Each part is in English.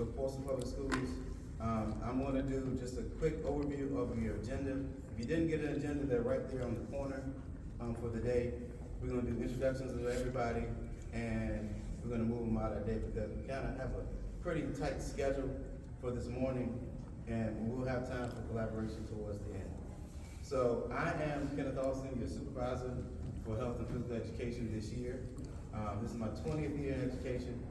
for Portsmouth Public Schools. I'm going to do just a quick overview of your agenda. If you didn't get an agenda, they're right there on the corner for the day. We're going to do introductions of everybody, and we're going to move them out of the day because we kind of have a pretty tight schedule for this morning, and we'll have time for collaboration towards the end. So I am Kenneth Austin, your supervisor for health and physical education this year. This is my 20th year in education.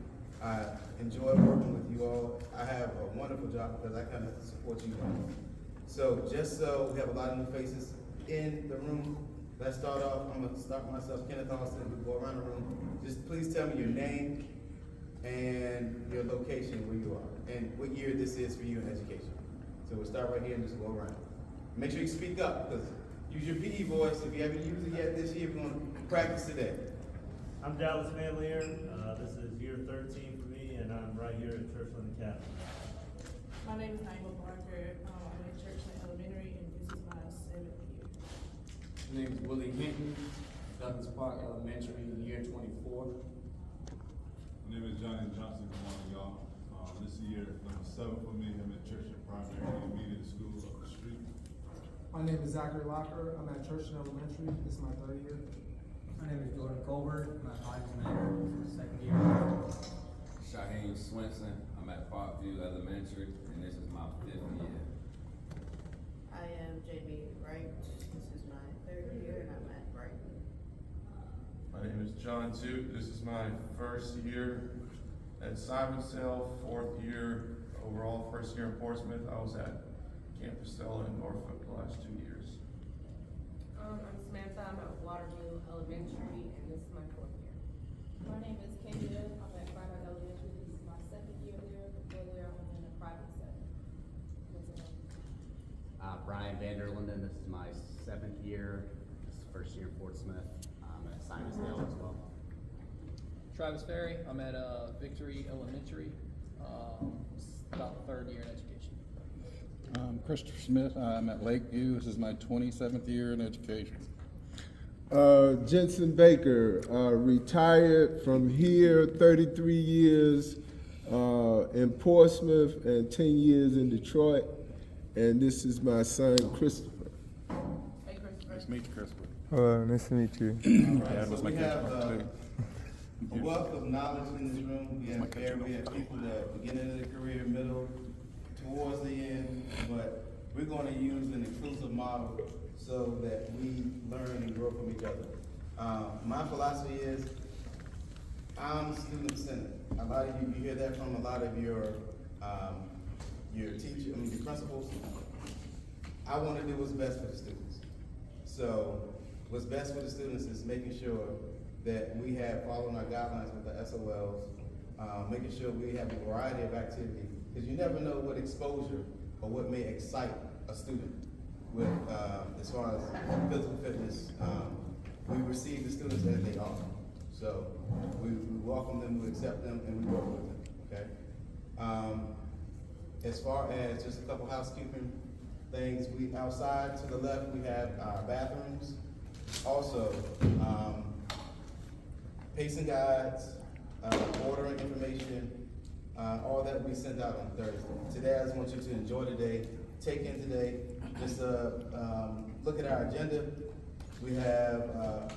I enjoy working with you all. I have a wonderful job because I kind of support you all. So just so we have a lot of new faces in the room, let's start off. I'm going to start myself, Kenneth Austin. We'll go around the room. Just please tell me your name and your location where you are and what year this is for you in education. So we'll start right here and just go around. Make sure you speak up because use your PE voice. If you haven't used it yet this year, we're going to practice today. I'm Dallas Manlier. This is year 13 for me, and I'm right here at Churchland Academy. My name is Naima Parker. I'm at Churchland Elementary, and this is my 7th year. My name is Willie Hinton, Douglas Park Elementary, year 24. My name is Johnny Johnson. Good morning, y'all. This year, number 7 for me. I'm at Churchland Primary Intermediate School up the street. My name is Zachary Locker. I'm at Churchland Elementary. This is my 3rd year. My name is Jordan Colbert. I'm at Mindfulness. This is my 2nd year. Shaheem Swenson. I'm at Parkview Elementary, and this is my 5th year. I am JB Wright. This is my 3rd year, and I'm at Brighton. My name is John Zoot. This is my 1st year at Simon Cell, 4th year overall, 1st year in Portsmouth. I was at Camp Estella in Norfolk the last 2 years. I'm Samantha. I'm at Waterview Elementary, and this is my 4th year. My name is Katie. I'm at Primary Elementary. This is my 2nd year there. Earlier, I'm in a private setting. Brian Vanderlinden. This is my 7th year. This is 1st year in Portsmouth. I'm at Simonsdale as well. Travis Ferry. I'm at Victory Elementary. About 3rd year in education. Christopher Smith. I'm at Lakeview. This is my 27th year in education. Jensen Baker, retired from here, 33 years in Portsmouth and 10 years in Detroit. And this is my son, Christopher. Hey, Christopher. Nice to meet you, Christopher. Hello, nice to meet you. Right, so we have a wealth of knowledge in this room. We have people that beginning of their career, middle, towards the end, but we're going to use an inclusive model so that we learn and grow from each other. My philosophy is I'm student-centered. A lot of you hear that from a lot of your teachers, your principals. I want to do what's best for the students. So what's best for the students is making sure that we have following our guidelines with the SOLs, making sure we have a variety of activity, because you never know what exposure or what may excite a student with, as far as physical fitness. We receive the students as they are. So we welcome them, we accept them, and we work with them, okay? As far as just a couple housekeeping things, we outside to the left, we have our bathrooms. Also, pacing guides, ordering information, all that will be sent out on Thursday. Today, I just want you to enjoy the day, take in today, just look at our agenda. We have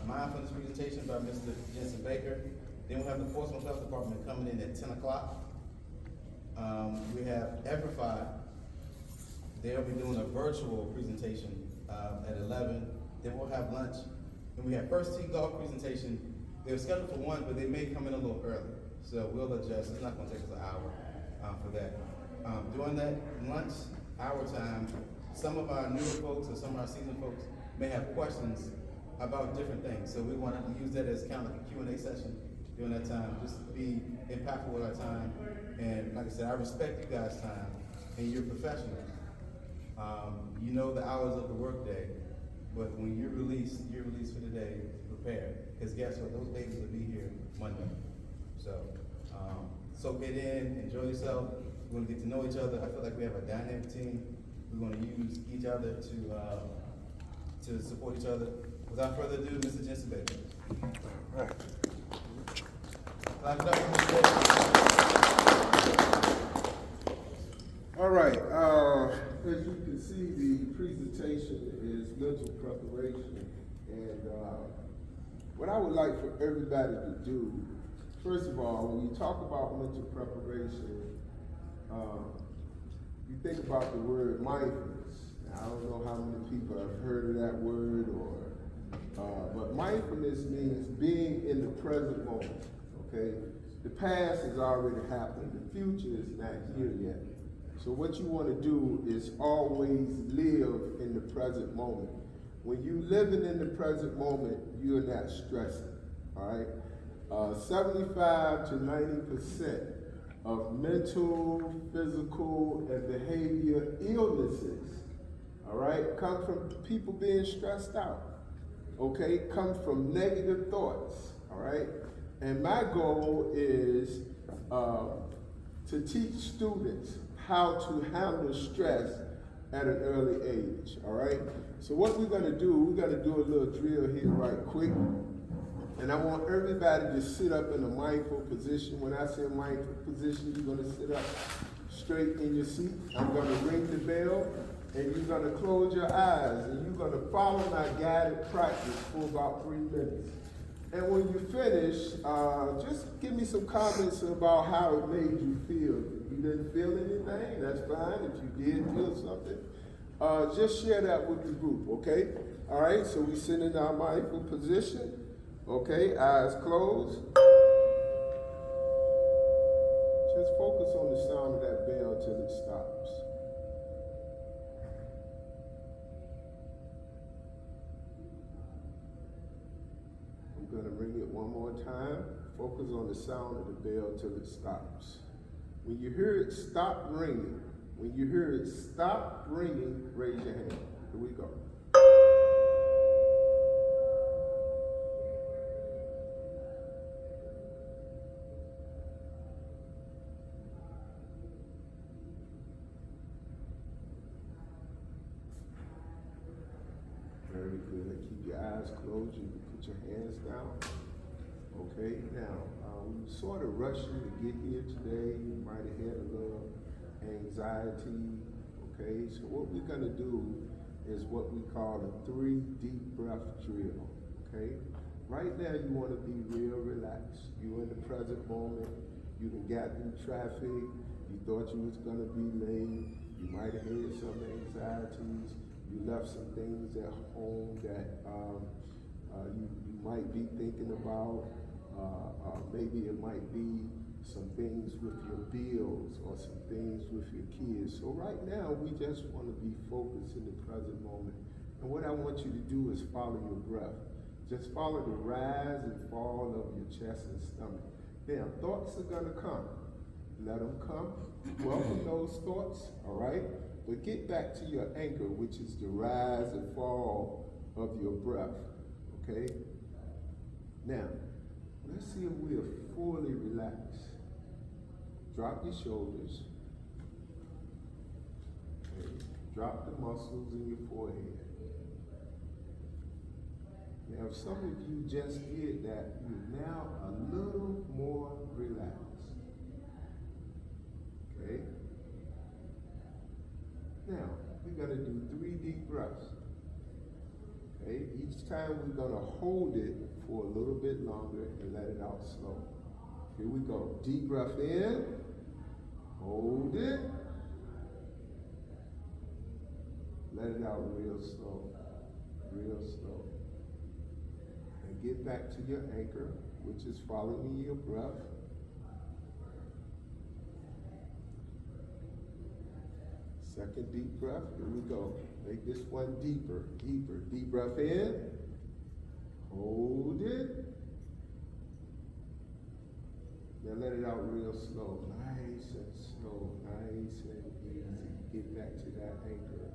mindfulness presentation by Mr. Jensen Baker. Then we have the Portsmouth Health Department coming in at 10 o'clock. We have Everify. They'll be doing a virtual presentation at 11. Then we'll have lunch. And we have First Tee Golf presentation. They're scheduled for 1, but they may come in a little early. So we'll adjust. It's not going to take us an hour for that. During that lunch, hour time, some of our newer folks or some of our seasoned folks may have questions about different things. So we wanted to use that as kind of like a Q&A session during that time, just to be impactful with our time. And like I said, I respect you guys' time, and you're professionals. You know the hours of the workday, but when you're released for the day, prepare. Because guess what? Those babies will be here Monday. So soak it in, enjoy yourself. We're going to get to know each other. I feel like we have a dynamic team. We're going to use each other to support each other. Without further ado, Mr. Jensen Baker. All right. Clap it up for Mr. Baker. as you can see, the presentation is mental preparation. And what I would like for everybody to do, first of all, when you talk about mental preparation, you think about the word mindfulness. Now, I don't know how many people have heard of that word, but mindfulness means being in the present moment, okay? The past has already happened. The future is not here yet. So what you want to do is always live in the present moment. When you living in the present moment, you're not stressing, all right? 75 to 90% of mental, physical, and behavior illnesses, all right, come from people being stressed out, okay? Come from negative thoughts, all right? And my goal is to teach students how to handle stress at an early age, all right? So what we're gonna do a little drill here right quick. And I want everybody to sit up in a mindful position. When I say mindful position, you're gonna sit up straight in your seat. I'm gonna ring the bell, and you're gonna close your eyes, and you're gonna follow my guided practice for about 3 minutes. And when you finish, just give me some comments about how it made you feel. If you didn't feel anything, that's fine. If you did feel something, just share that with the group, okay? All right, so we sit in our mindful position. Okay, eyes closed. Just focus on the sound of that bell till it stops. I'm going to ring it one more time. Focus on the sound of the bell till it stops. When you hear it stop ringing, raise your hand. Here we go. Very good. Keep your eyes closed. You can put your hands down. Okay, now, we sort of rushed you to get here today. You might have had a little anxiety. Okay, so what we're going to do is what we call a 3 deep breath drill. Okay, right now you want to be real relaxed. You're in the present moment. You done got through traffic. You thought you was going to be late. You might have had some anxieties. You left some things at home that you might be thinking about. Maybe it might be some things with your bills or some things with your kids. So right now, we just want to be focused in the present moment. And what I want you to do is follow your breath. Just follow the rise and fall of your chest and stomach. Now, thoughts are going to come. Let them come. Welcome those thoughts, all right? But get back to your anchor, which is the rise and fall of your breath, okay? Now, let's see if we are fully relaxed. Drop your shoulders. Okay. Drop the muscles in your forehead. Now, if some of you just did that, you're now a little more relaxed. Okay? Now, we're going to do 3 deep breaths. Okay? Each time we're going to hold it for a little bit longer and let it out slow. Here we go. Deep breath in. Hold it. Let it out real slow. Real slow. And get back to your anchor, which is following your breath. Second deep breath. Here we go. Make this one deeper, deeper. Deep breath in. Hold it. Now let it out real slow. Nice and slow. Nice and easy. Get back to that anchor.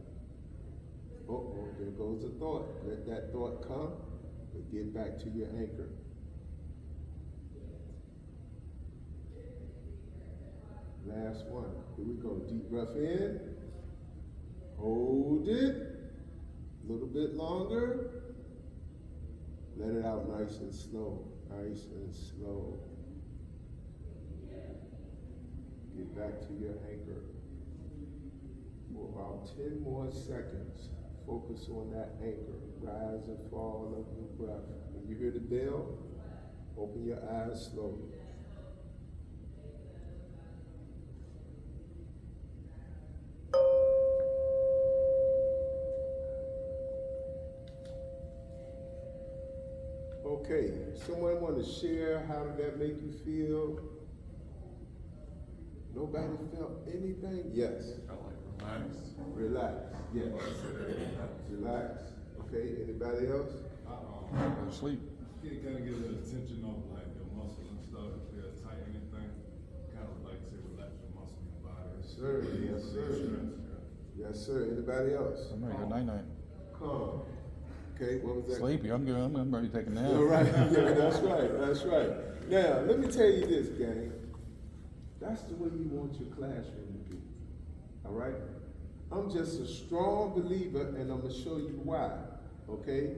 Uh-oh, there goes a thought. Let that thought come, but get back to your anchor. Last one. Here we go. Deep breath in. Hold it. A little bit longer. Let it out nice and slow. Nice and slow. Get back to your anchor. for about 10 more seconds. Focus on that anchor, rise and fall of your breath. When you hear the bell, open your eyes slowly. Okay, someone want to share how did that make you feel? Nobody felt anything? Yes. Felt like relaxed. Relax, yes. Relax. Okay, anybody else? Sleep. It kind of gives the attention of like your muscles and stuff. If they're tight, anything, kind of like say relax your muscle in your body. Yes, sir. Yes, sir. Stress. Yes, sir. Anybody else? I'm ready to go night-night. Calm. Okay, what was that? Sleepy, I'm good, I'm ready to take a nap. All right, yeah, that's right, that's right. Now, let me tell you this, gang. That's the way you want your classroom to be, all right? I'm just a strong believer, and I'm gonna show you why, okay?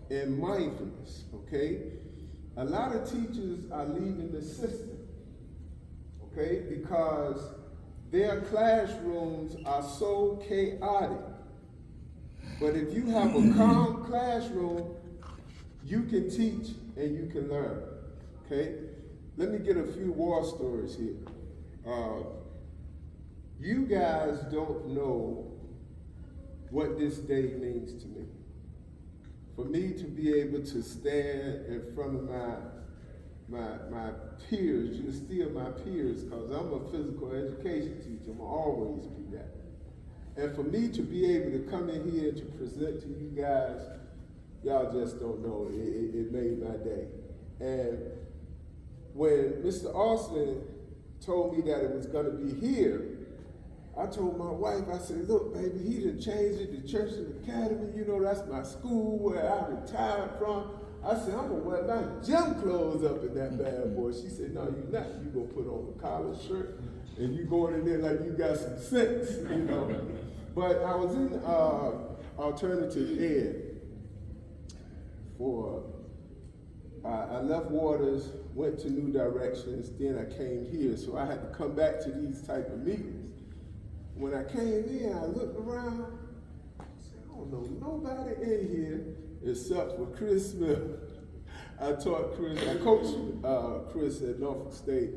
In mindfulness, okay? A lot of teachers are leaving the system, okay? Because their classrooms are so chaotic. But if you have a calm classroom, you can teach and you can learn, okay? Let me get a few war stories here. You guys don't know what this day means to me. For me to be able to stand in front of my peers, you're still my peers, because I'm a physical education teacher, I'm gonna always be that. And for me to be able to come in here to present to you guys, y'all just don't know, it made my day. And when Mr. Austin told me that it was gonna be here, I told my wife, I said, look, baby, he done changed it to Church and Academy, you know, that's my school where I retired from. I said, I'm gonna wear my gym clothes up in that bad boy. She said, no, you're not. You gonna put on a collar shirt and you going in there like you got some sense, you know. But I was in alternative ed for, I left Waters, went to New Directions, then I came here, so I had to come back to these type of meetings. When I came in, I looked around, I said, I don't know nobody in here except for Chris Smith. I coached Chris at Norfolk State,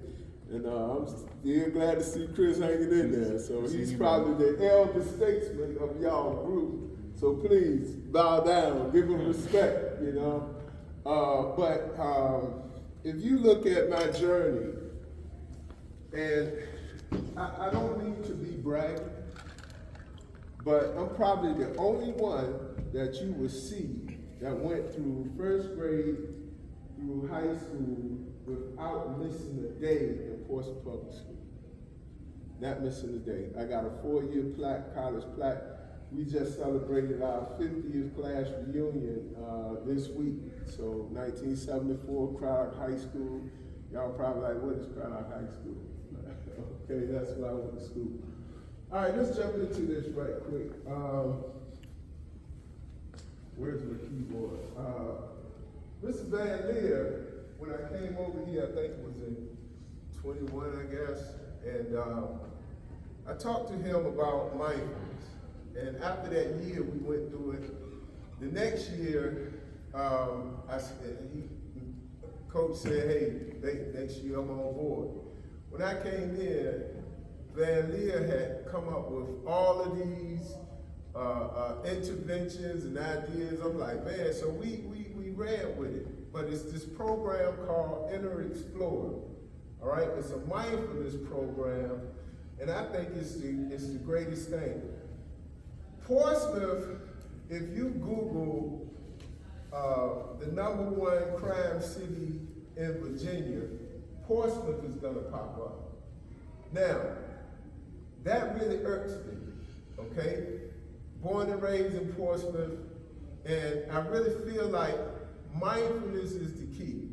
and I'm still glad to see Chris hanging in there. So he's probably the elder statesman of y'all group. So please bow down, give him respect, you know. But if you look at my journey, and I don't mean to be bragging, but I'm probably the only one that you will see that went through first grade through high school without missing a day in Portsmouth Public School. Not missing a day. I got a 4-year plaque, college plaque. We just celebrated our 50th class reunion this week. So 1974, Crowd High School. Y'all probably like, what is Crowd High School? Okay, that's where I went to school. All right, let's jump into this right quick. Where's my keyboard? Mr. Van Leer, when I came over here, I think it was in 21, I guess, and I talked to him about mindfulness. And after that year, we went through it. The next year, Coach said, hey, next year I'm on board. When I came in, Van Leer had come up with all of these interventions and ideas. I'm like, man, so we ran with it. But it's this program called Inner Explorer. All right, it's a mindfulness program, and I think it's the greatest thing. Portsmouth, if you Google the #1 crime city in Virginia, Portsmouth is gonna pop up. Now, that really irks me, okay? Born and raised in Portsmouth, and I really feel like mindfulness is the key.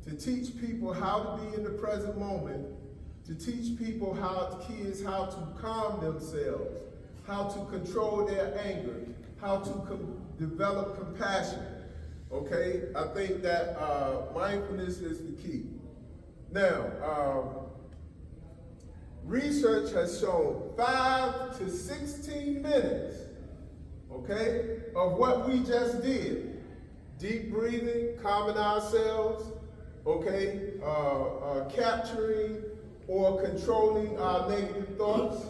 To teach people how to be in the present moment, to teach people kids how to calm themselves, how to control their anger, how to develop compassion, okay? I think that mindfulness is the key. Now, research has shown 5 to 16 minutes, okay, of what we just did. Deep breathing, calming ourselves, okay, capturing or controlling our negative thoughts.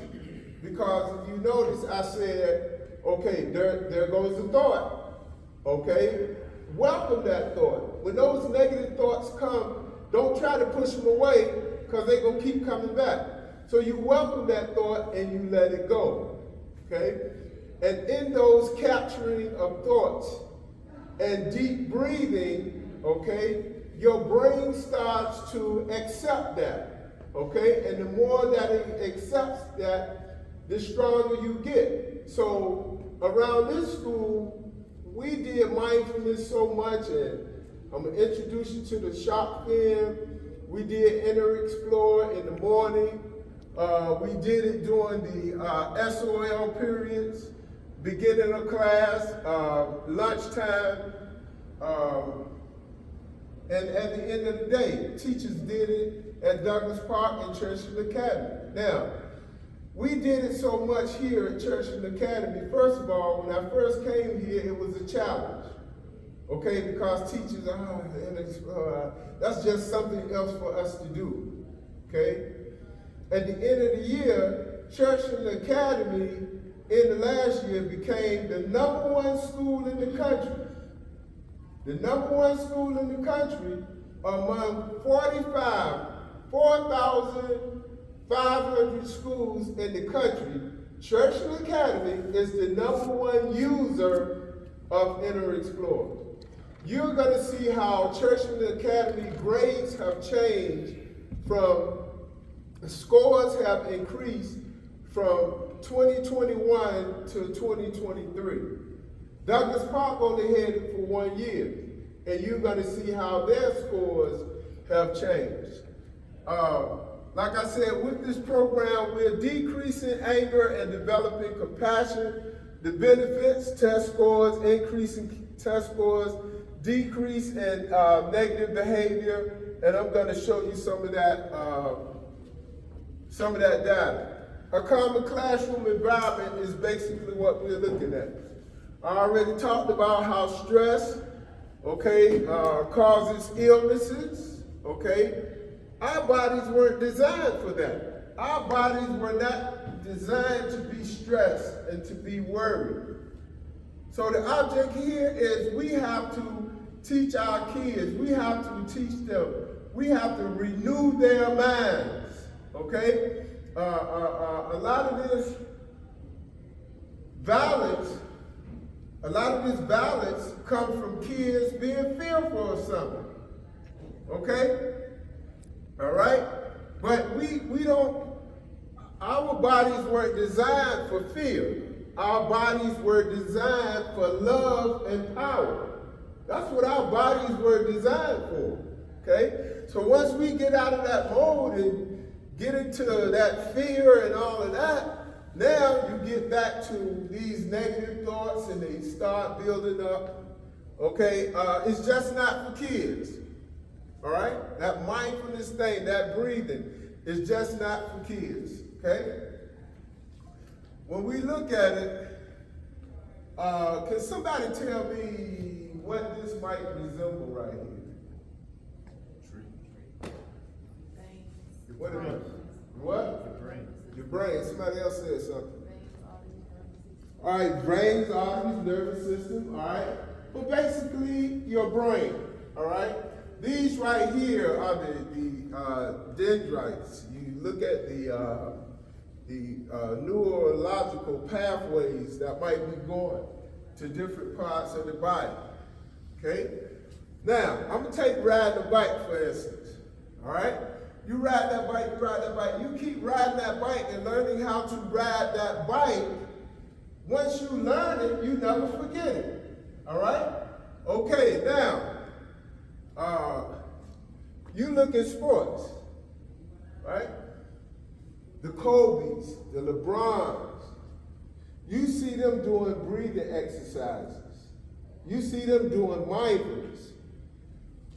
Because if you notice, I said, okay, there goes the thought, okay? Welcome that thought. When those negative thoughts come, don't try to push them away because they're going to keep coming back. So you welcome that thought and you let it go, okay? And in those capturing of thoughts and deep breathing, okay, your brain starts to accept that, okay? And the more that it accepts that, the stronger you get. So around this school, we did mindfulness so much, and I'm gonna introduce you to the shop film. We did Inner Explore in the morning. We did it during the SOL periods, beginning of class, lunchtime, and at the end of the day, teachers did it at Douglas Park and Churchill Academy. Now, we did it so much here at Churchill Academy. First of all, when I first came here, it was a challenge, okay, because teachers, that's just something else for us to do, okay? At the end of the year, Churchill Academy in the last year became the #1 school in the country. The #1 school in the country among 4,500 schools in the country. Churchill Academy is the #1 user of Inner Explorer. You're gonna see how Churchill Academy grades have changed from, the scores have increased from 2021 to 2023. Douglas Park only had it for 1 year, and you're gonna see how their scores have changed. Like I said, with this program, we're decreasing anger and developing compassion. The benefits, test scores, increasing test scores, decrease in negative behavior, and I'm gonna show you some of that data. A calmer classroom environment is basically what we're looking at. I already talked about how stress, okay, causes illnesses, okay? Our bodies weren't designed for that. Our bodies were not designed to be stressed and to be worried. So the object here is we have to teach our kids, we have to teach them, we have to renew their minds, okay? A lot of this violence comes from kids being fearful of something, okay? All right? But we don't, our bodies weren't designed for fear. Our bodies were designed for love and power. That's what our bodies were designed for, okay? So once we get out of that mode and get into that fear and all of that, now you get back to these negative thoughts and they start building up, okay? It's just not for kids. All right? That mindfulness thing, that breathing, is just not for kids, okay? When we look at it, can somebody tell me what this might resemble right here? What am I? What? Your brain. Your brain. Somebody else said something. All right, brains, arteries, nervous system, all right? But basically, your brain, all right? These right here are the dendrites. You look at the neurological pathways that might be going to different parts of the body, okay? Now, I'm gonna take riding a bike, for instance, all right? You ride that bike, you keep riding that bike and learning how to ride that bike. Once you learn it, you never forget it, all right? Okay, now, you look at sports, right? The Kobe's, the LeBrons, you see them doing breathing exercises. You see them doing mindfulness.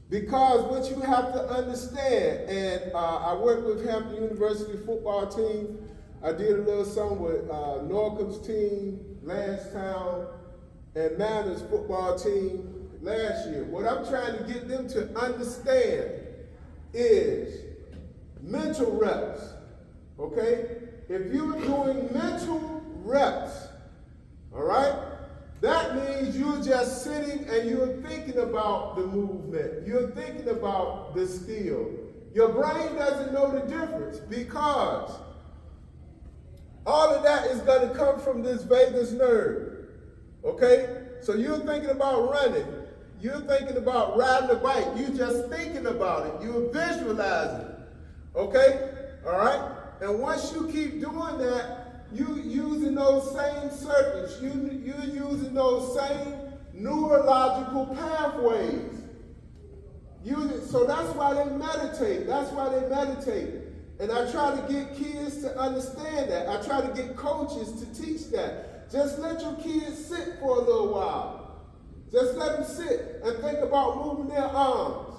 Because what you have to understand, and I worked with Hampton University football team. I did a little something with Norcom's team, Lansdowne, and Manners football team last year. What I'm trying to get them to understand is mental reps, okay? If you're doing mental reps, all right, that means you're just sitting and you're thinking about the movement. You're thinking about the skill. Your brain doesn't know the difference because all of that is going to come from this vagus nerve, okay? So you're thinking about running. You're thinking about riding a bike. You're just thinking about it. You're visualizing, okay? All right? And once you keep doing that, you're using those same circuits. You're using those same neurological pathways. So that's why they meditate. That's why they meditate. And I try to get kids to understand that. I try to get coaches to teach that. Just let your kids sit for a little while. Just let them sit and think about moving their arms.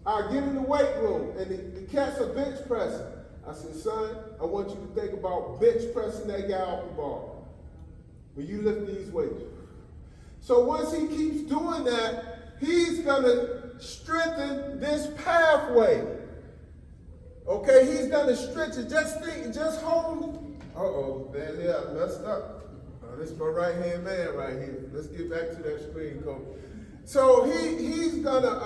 I get in the weight room and the cats are bench pressing. I said, son, I want you to think about bench pressing that guy off the bar when you lift these weights. So once he keeps doing that, he's gonna strengthen this pathway. Okay, he's gonna stretch it. Just hold. Uh-oh, man, yeah, I messed up. This is my right-hand man right here. Let's get back to that screen, coach. So he's gonna,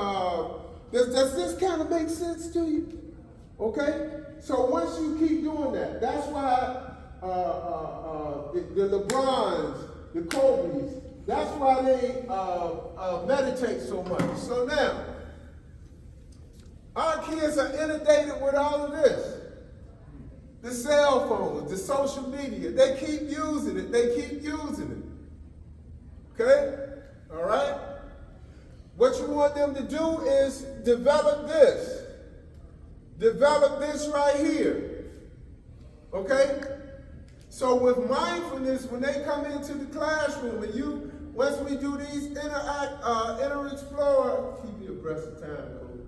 does this kind of make sense to you? Okay? So once you keep doing that, that's why the LeBrons, the Kobe's, that's why they meditate so much. So now, our kids are inundated with all of this. The cell phones, the social media, they keep using it. They keep using it. Okay? All right? What you want them to do is develop this. Develop this right here. Okay? So with mindfulness, when they come into the classroom, and once we do these inner explore, keep me abreast of time, Coach.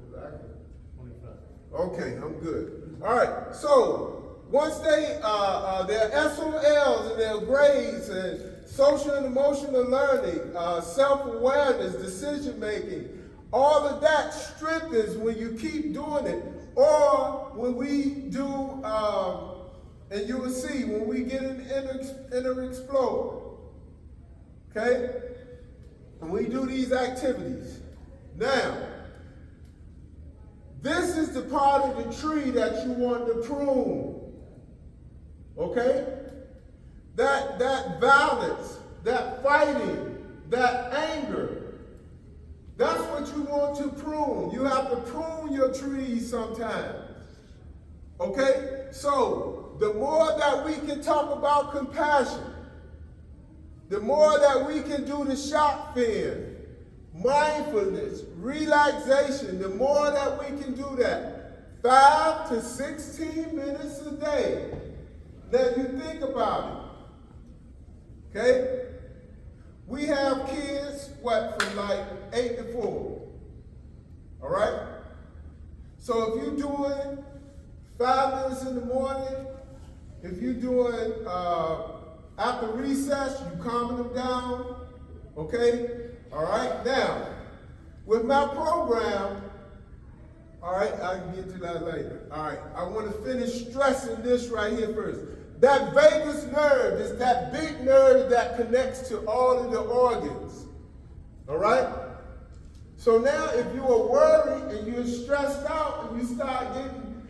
25. Okay, I'm good. All right, so once they, their SOLs and their grades and social and emotional learning, self-awareness, decision-making, all of that strengthens when you keep doing it. Or when we do, and you will see, when we get in inner explore, okay? And we do these activities. Now, this is the part of the tree that you want to prune, okay? That violence, that fighting, that anger, that's what you want to prune. You have to prune your trees sometimes. Okay? So, the more that we can talk about compassion, the more that we can do the shock fin, mindfulness, relaxation, the more that we can do that. 5 to 16 minutes a day. Now you think about it. Okay? We have kids, from like 8 to 4. All right? So if you're doing 5 minutes in the morning, if you're doing after recess, you calming them down. Okay? All right? Now, with my program, all right, I can get to that later. All right, I want to finish stressing this right here first. That vagus nerve is that big nerve that connects to all of the organs. All right? So now if you are worried and you're stressed out and you start getting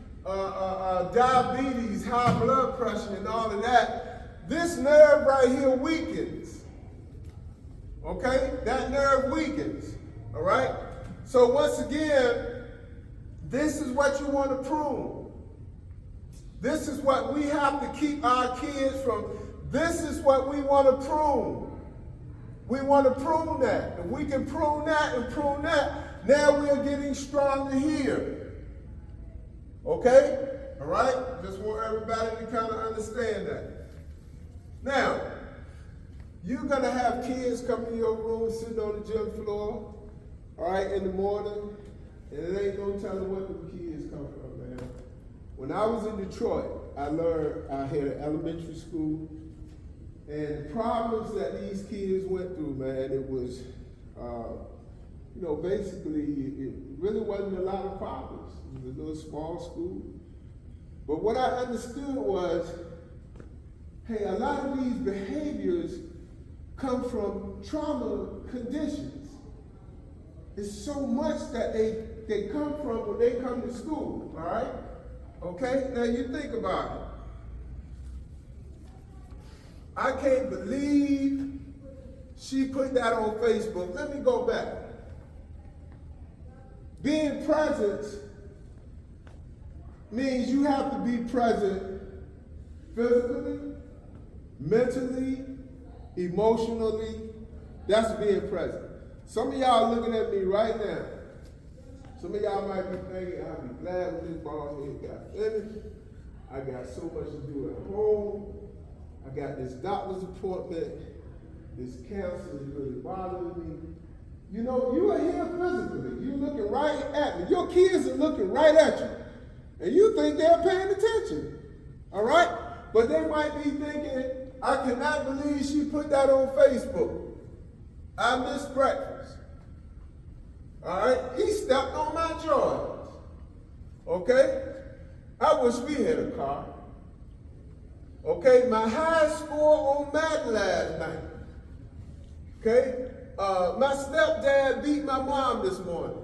diabetes, high blood pressure and all of that, this nerve right here weakens. Okay? That nerve weakens. All right? So once again, this is what you want to prune. This is what we have to keep our kids from. This is what we want to prune. We want to prune that. If we can prune that and prune that, now we're getting stronger here. Okay? All right? Just want everybody to kind of understand that. Now, you're going to have kids come in your room sitting on the gym floor. all right, in the morning, and it ain't no telling what the kids come from, man. When I was in Detroit, I learned I had an elementary school, and the problems that these kids went through, man, it was, basically, it really wasn't a lot of problems. It was a little small school. But what I understood was, hey, a lot of these behaviors come from trauma conditions. It's so much that they come from when they come to school, all right? Okay, now you think about it. I can't believe she put that on Facebook. Let me go back. Being present means you have to be present physically, mentally, emotionally. That's being present. Some of y'all looking at me right now. Some of y'all might be thinking, I'll be glad when this ball head got finished. I got so much to do at home. I got this doctor's appointment. This cancer is really bothering me. You know, you are here physically. You're looking right at me. Your kids are looking right at you. And you think they're paying attention. All right? But they might be thinking, I cannot believe she put that on Facebook. I missed breakfast. All right? He stepped on my Jordans. Okay? I wish we had a car. Okay? My high score on Madden last night. Okay? My stepdad beat my mom this morning.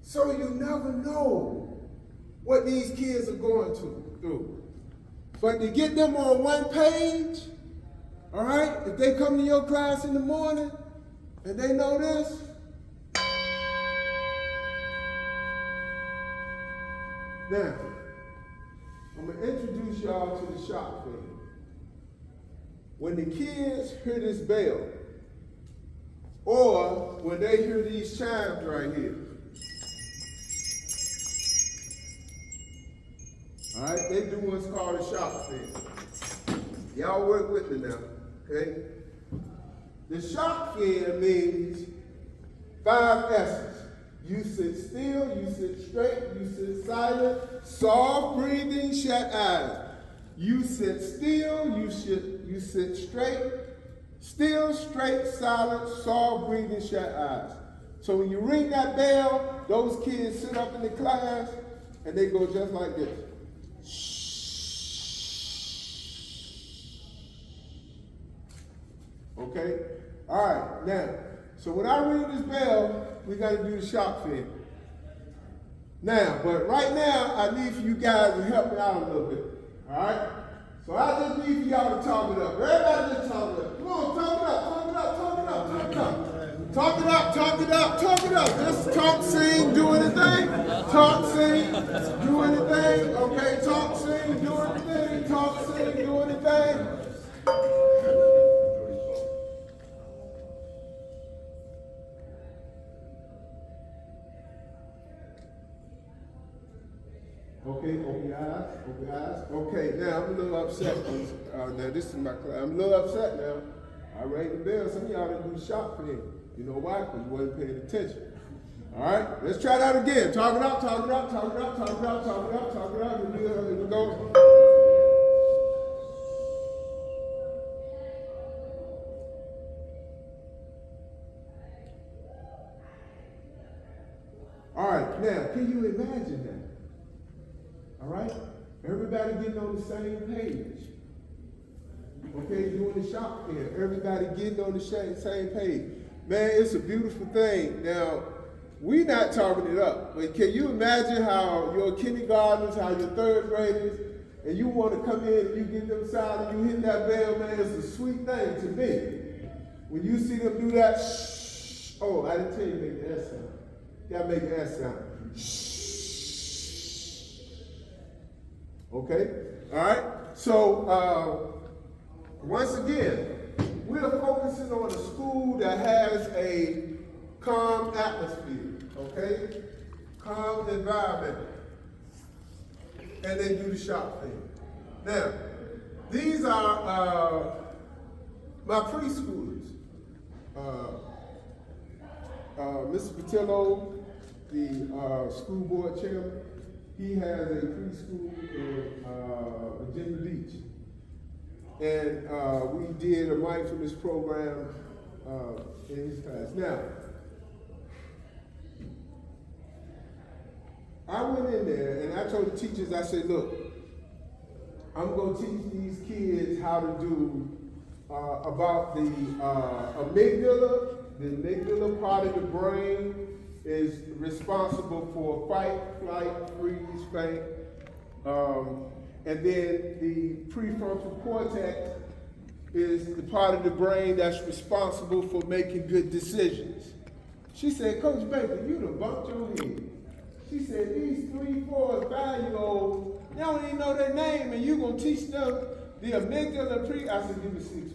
So you never know what these kids are going through. But to get them on one page, all right, if they come to your class in the morning and they know this, now, I'm going to introduce y'all to the shock thing. When the kids hear this bell, or when they hear these chimes right here, all right, they do what's called a shock fin. Y'all work with me now, okay? The shock fin means 5 S's. You sit still, you sit straight, you sit silent, soft breathing, shut eyes. You sit still, you sit straight, still, straight, silent, soft breathing, shut eyes. So when you ring that bell, those kids sit up in the class and they go just like this. Okay? All right, now, so when I ring this bell, we got to do the shock fin. Now, but right now, I need for you guys to help me out a little bit. All right? So I just need for y'all to talk it up. Everybody just talk it up. Come on, talk it up, talk it up, talk it up, talk it up. Talk it up, talk it up, talk it up. Just talk, sing, do anything. Talk, sing, do anything. Okay, talk, sing, do anything. Talk, sing, do anything. Okay, now I'm a little upset. Now this is my class. I'm a little upset now. I rang the bell. Some of y'all didn't do the shop for him. You know why? Because you wasn't paying attention. All right, let's try that again. Talk it up, talk it up, talk it up, talk it up, talk it up, talk it up. Here we go. All right, now, can you imagine that? All right? Everybody getting on the same page. Okay, doing the shop here. Everybody getting on the same page. Man, it's a beautiful thing. Now, we not talking it up, but can you imagine how your kindergartners, how your third graders, and you want to come in and you get them silent, you hit that bell, man, it's a sweet thing to me. When you see them do that, shh. Oh, I didn't tell you to make the S sound. You gotta make the S sound. Shh. Okay? All right? So, once again, we're focusing on a school that has a calm atmosphere, okay? Calm environment. And they do the shop thing. Now, these are my preschoolers. Mr. Patillo, the school board chairman, he has a preschool in Virginia Beach. And we did a mindfulness program in his class. Now, I went in there and I told the teachers, I said, look, I'm going to teach these kids how to do about the amygdala. The amygdala part of the brain is responsible for fight, flight, freeze, faint. And then the prefrontal cortex is the part of the brain that's responsible for making good decisions. She said, Coach Baker, you done bumped your head. She said, these 3, 4, 5-year-olds, they don't even know their name, and you gonna teach them the amygdala I said, give me 6 weeks.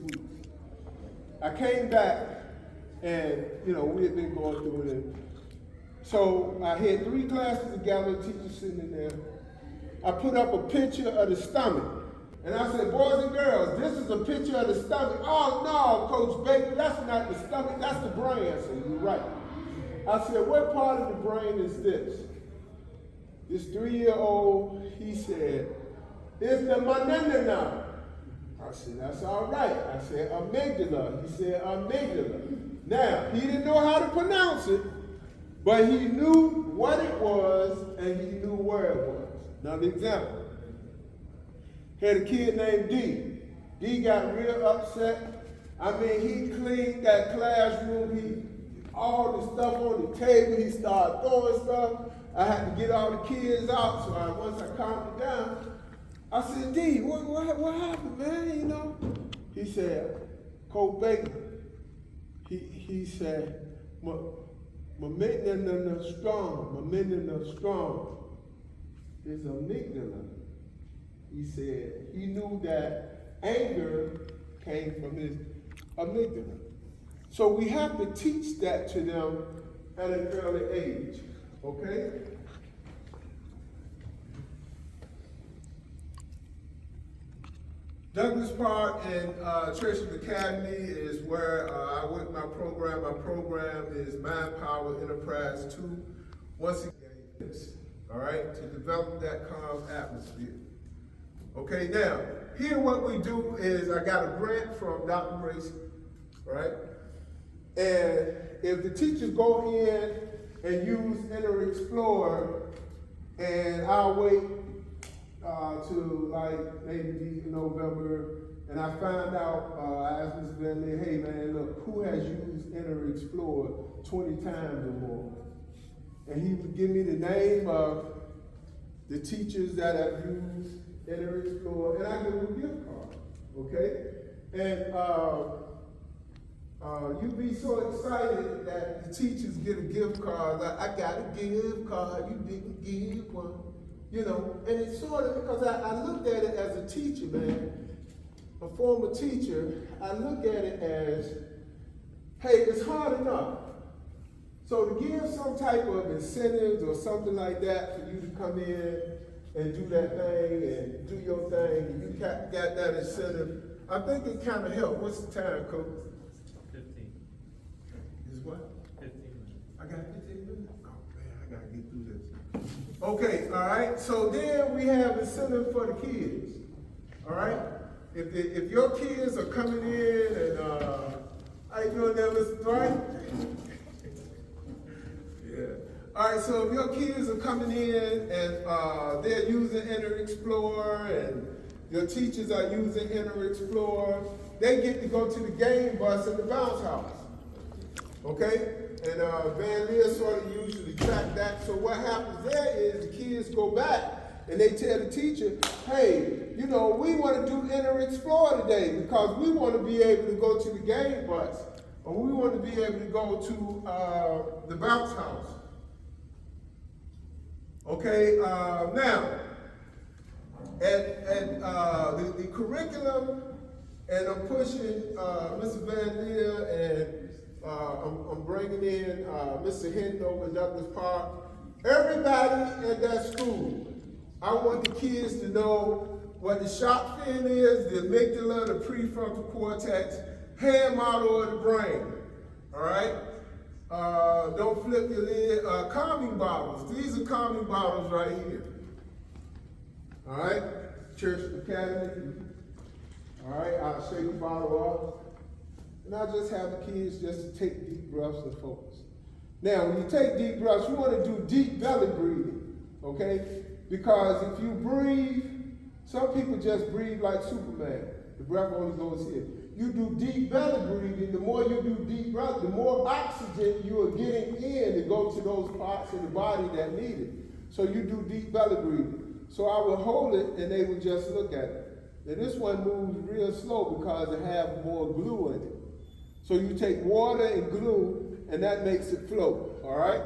I came back, and we had been going through it. So I had 3 classes together, teachers sitting in there. I put up a picture of the stomach. And I said, boys and girls, this is a picture of the stomach. Oh no, Coach Baker, that's not the stomach, that's the brain. I said, you're right. I said, what part of the brain is this? This 3-year-old, he said, it's the manana. I said, that's all right. I said, amygdala. He said, amygdala. Now, he didn't know how to pronounce it, but he knew what it was and he knew where it was. Another example. Had a kid named D. D got real upset. I mean, he cleaned that classroom. All the stuff on the table, he started throwing stuff. I had to get all the kids out, so once I calmed it down, I said, D, what happened, man, He said, Coach Baker, he said, my amygdala strong. His amygdala. He said he knew that anger came from his amygdala. So we have to teach that to them at an early age, okay? Douglas Park and Churchill Academy is where I went my program. My program is Mind Power Enterprise 2. Once again, all right, to develop that calm atmosphere. Okay, now, here what we do is I got a grant from Dr. Gracie, right? And if the teachers go in and use Inner Explorer, and I'll wait to like maybe November, and I find out, I asked Mr. Van Leer, hey man, look, who has used Inner Explorer 20 times or more? And he would give me the name of the teachers that have used Inner Explorer, and I give them a gift card, okay? And you'd be so excited that the teachers get a gift card, like, I got a gift card, you didn't give one, and it's sort of, because I looked at it as a teacher, man, a former teacher, I look at it as, hey, it's hard enough. So to give some type of incentives or something like that for you to come in and do that thing and do your thing, and you got that incentive, I think it kind of helped. What's the time, Coach? 15. Is what? 15 minutes. I got 15 minutes? Oh man, I gotta get through this. Okay, all right, so then we have incentive for the kids, all right? If your kids are coming in and, how you doing there, Mr. Dwight? Yeah. All right, so if your kids are coming in and they're using Inner Explorer and your teachers are using Inner Explorer, they get to go to the game bus at the bounce house, okay? And Van Leer sort of usually track that. So what happens there is the kids go back and they tell the teacher, hey, we want to do Inner Explorer today because we want to be able to go to the game bus or we want to be able to go to the bounce house. Okay, now, the curriculum, and I'm pushing Mr. Van Leer and I'm bringing in Mr. Hinton over Douglas Park. Everybody at that school, I want the kids to know what the shark fin is, the amygdala, the prefrontal cortex, hand model of the brain, all right? Don't flip your lid. Calming bottles. These are calming bottles right here. All right, Church Academy. All right, I'll shake the bottle up. And I just have the kids just to take deep breaths and focus. Now, when you take deep breaths, you want to do deep belly breathing, okay? Because if you breathe, some people just breathe like Superman. The breath only goes here. You do deep belly breathing, the more you do deep breath, the more oxygen you are getting in to go to those parts of the body that need it. So you do deep belly breathing. So I will hold it and they will just look at it. Now this one moves real slow because it has more glue in it. So you take water and glue and that makes it float, all right?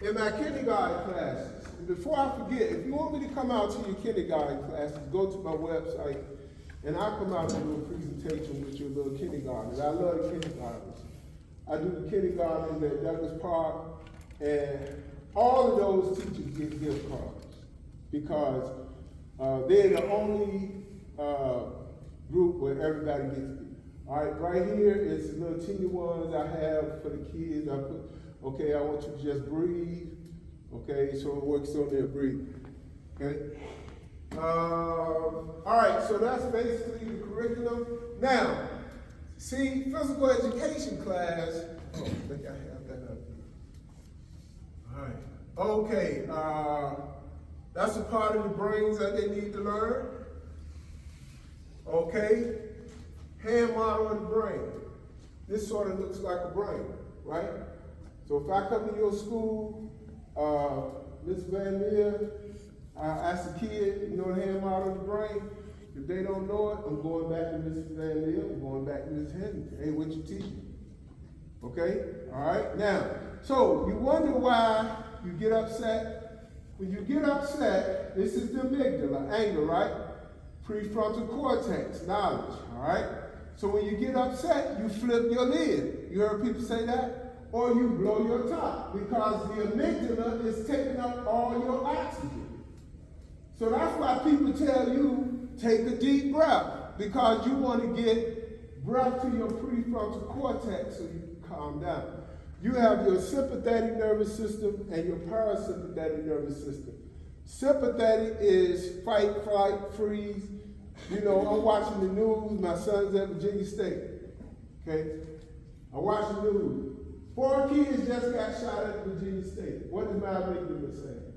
In my kindergarten classes, before I forget, if you want me to come out to your kindergarten classes, go to my website and I'll come out and do a presentation with your little kindergartners. I love the kindergartners. I do the kindergartens at Douglas Park, and all of those teachers get gift cards because they're the only group where everybody gets it. All right, right here is the little teeny ones I have for the kids. I put, okay, I want you to just breathe. Okay, so it works on their breathing. Okay. All right, so that's basically the curriculum. Now, see, physical education class. Oh, I think I have that up. All right. Okay. That's a part of the brains that they need to learn. Okay. Hand model of the brain. This sort of looks like a brain, right? So if I come to your school, Ms. Van Leer, I ask the kid, you know the hand model of the brain? If they don't know it, I'm going back to Mrs. Van Leer, I'm going back to Ms. Henry. Hey, what you teaching? Okay? All right? Now, so you wonder why you get upset. When you get upset, this is the amygdala, anger, right? Prefrontal cortex, knowledge, all right? So when you get upset, you flip your lid. You heard people say that? Or you blow your top because the amygdala is taking up all your oxygen. So that's why people tell you, take a deep breath, because you want to get breath to your prefrontal cortex so you can calm down. You have your sympathetic nervous system and your parasympathetic nervous system. Sympathetic is fight, flight, freeze. You know, I'm watching the news. My son's at Virginia State. Okay? I watch the news. 4 kids just got shot at Virginia State. What is my amygdala saying?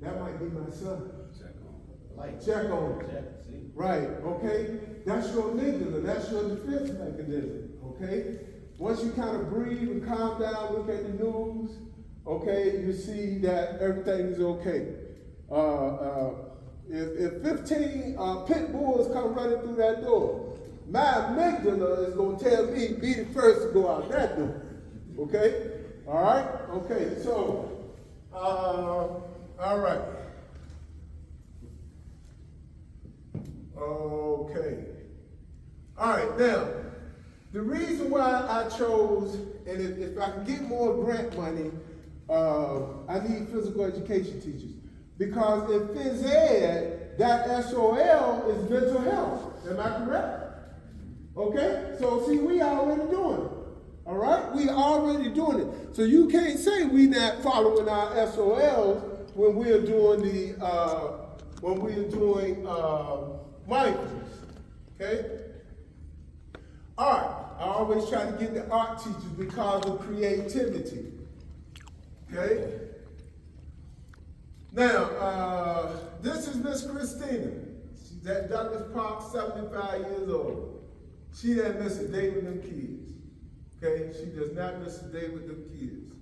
That might be my son. Check on him. See? Right, okay? That's your amygdala. That's your defense mechanism, okay? Once you kind of breathe and calm down, look at the news, okay, you see that everything is okay. If 15 pit bulls come running through that door, my amygdala is going to tell me, be the first to go out that door. Okay? All right? Okay, so, all right. Okay. All right, now, the reason why I chose, and if I can get more grant money, I need physical education teachers. Because in PhysEd, that SOL is mental health. Am I correct? Okay? So see, we already doing it. All right? We already doing it. So you can't say we not following our SOLs when we're doing the mindfulness. Okay? All right. I always try to get the art teachers because of creativity. Okay? Now, this is Miss Christina. She's at Douglas Park, 75 years old. She doesn't miss a day with them kids. Okay? She does not miss a day with them kids.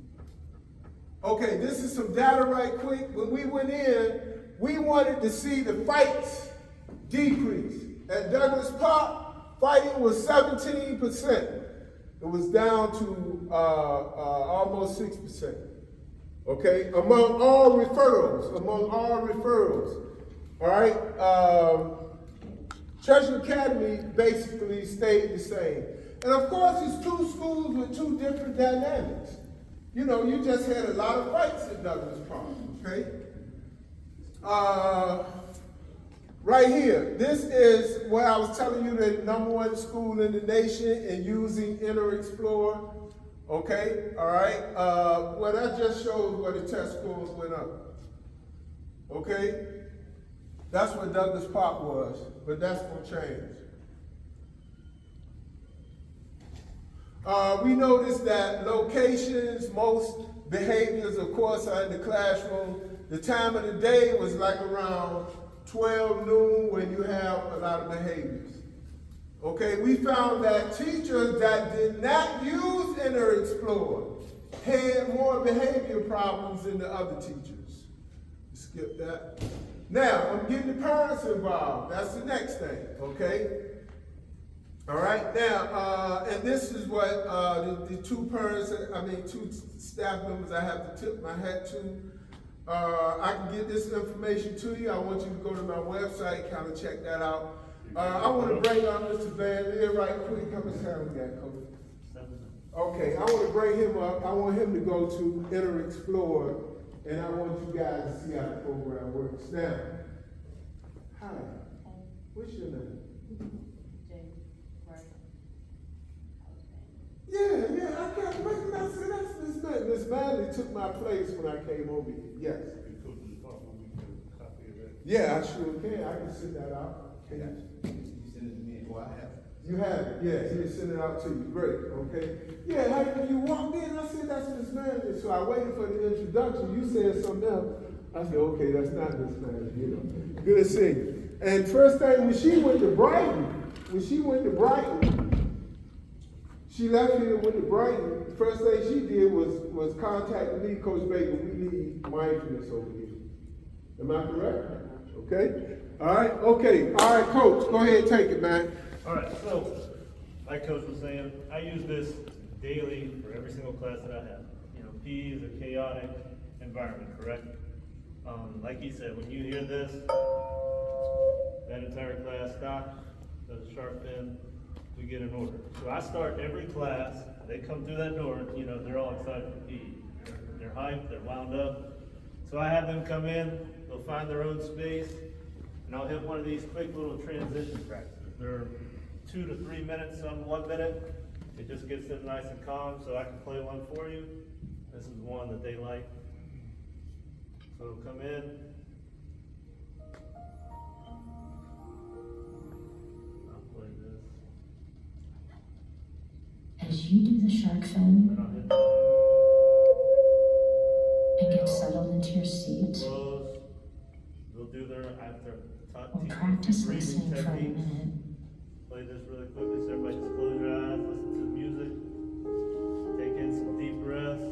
Okay, this is some data right quick. When we went in, we wanted to see the fights decrease. At Douglas Park, fighting was 17%. It was down to almost 6%. Okay, among all referrals. All right, Church Academy basically stayed the same. And of course, it's 2 schools with 2 different dynamics. You know, you just had a lot of fights at Douglas Park, okay? right here, this is where I was telling you the #1 school in the nation in using Inner Explorer. Okay, all right. Well, that just shows where the test scores went up. Okay, that's what Douglas Park was, but that's gonna change. We noticed that locations, most behaviors, of course, are in the classroom. The time of the day was like around 12 noon when you have a lot of behaviors. Okay, we found that teachers that did not use Inner Explorer had more behavior problems than the other teachers. Skip that. Now, I'm getting the parents involved. That's the next thing, okay? All right, now, and this is what the two staff members I have to tip my hat to. I can get this information to you. I want you to go to my website, kind of check that out. I want to bring up Mr. Van Leer right quick. How much time we got, Coach? Okay, I want to bring him up. I want him to go to Inner Explorer, and I want you guys to see how the program works. Now, hi, what's your name? Yeah, I can't recognize it. That's Miss Manley. Miss Manley took my place when I came over here. Yes. Yeah, I sure can. I can send that out. You send it to me, or I have it. You have it, yeah. He'll send it out to you. Great, okay. Yeah, when you walked in, I said, that's Miss Manley. So I waited for the introduction. You said something else. I said, okay, that's not Miss Manley, you know. Good to see you. And first thing, when she went to Brighton, she left here and went to Brighton. The first thing she did was contact me, Coach Baker. We need mindfulness over here. Am I correct? Okay. All right. Okay. All right, Coach. Go ahead and take it, man. All right. So, like Coach was saying, I use this daily for every single class that I have. You know, PE is a chaotic environment, correct? Like he said, when you hear this, that entire class stops, does a sharp pin, we get an order. So I start every class, they come through that door, you know, they're all excited for PE. They're hyped, they're wound up. So I have them come in, they'll find their own space, and I'll hit one of these quick little transition practices. They're 2 to 3 minutes, some 1 minute. It just gets them nice and calm, so I can play one for you. This is one that they like. So it'll come in. I'll play this. As you do the shark fin and get settled into your seat, Close. They'll do their after we'll practice breathing listening for a techniques. minute. Play this really quickly, so everybody just close your eyes, listen to the music, take in some deep breaths,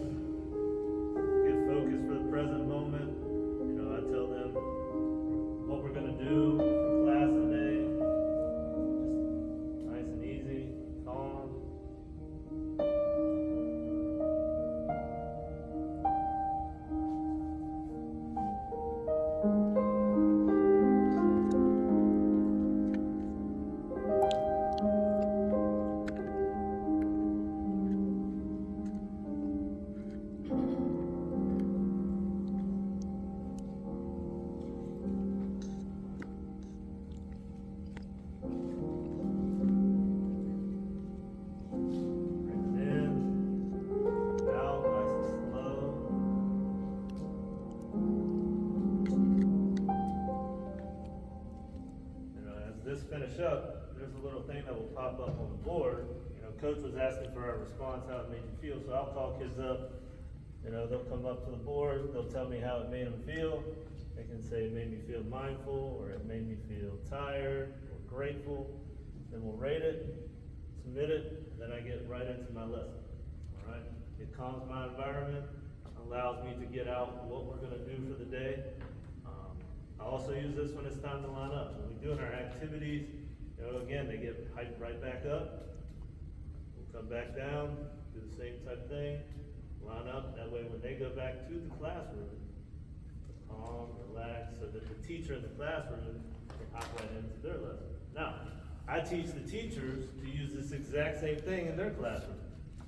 get focused for the present moment. You know, I tell them what we're gonna do for class today. Just nice and easy, calm. Finish up, there's a little thing that will pop up on the board. You know, Coach was asking for our response, how it made you feel, so I'll call kids up. You know, they'll come up to the board, they'll tell me how it made them feel. They can say it made me feel mindful, or it made me feel tired, or grateful. Then we'll rate it, submit it, then I get right into my lesson. All right, it calms my environment, allows me to get out what we're gonna do for the day. I also use this when it's time to line up. When we're doing our activities, you know, again, they get hyped right back up. We'll come back down, do the same type thing, line up. That way when they go back to the classroom, calm, relax, so that the teacher in the classroom can hop right into their lesson. Now, I teach the teachers to use this exact same thing in their classroom.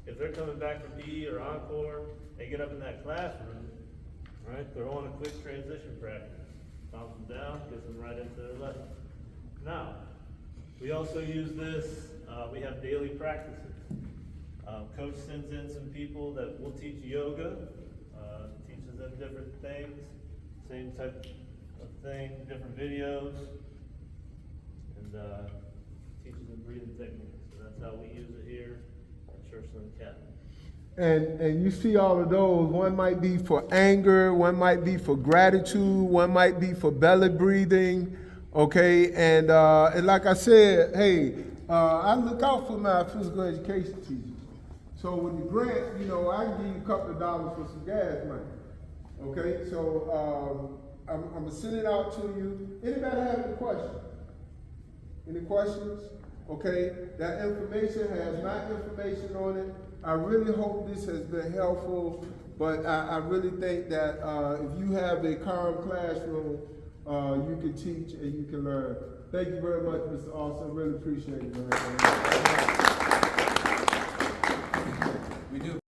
If they're coming back from PE or Encore, they get up in that classroom, right? They're on a quick transition practice. Calms them down, gets them right into their lesson. Now, we also use this, we have daily practices. Coach sends in some people that will teach yoga, teaches them different things, same type of thing, different videos, and teaches them breathing techniques. So that's how we use it here at Churchland Academy. And you see all of those, one might be for anger, one might be for gratitude, one might be for belly breathing, okay? And like I said, hey, I look out for my physical education teachers. So with the grant, you know, I can give you a couple of dollars for some gas money, okay? So I'm gonna send it out to you. Anybody have any questions? Any questions? Okay, that information has my information on it. I really hope this has been helpful, but I really think that if you have a calm classroom, you can teach and you can learn. Thank you very much, Mr. Austin. Really appreciate it, man. We do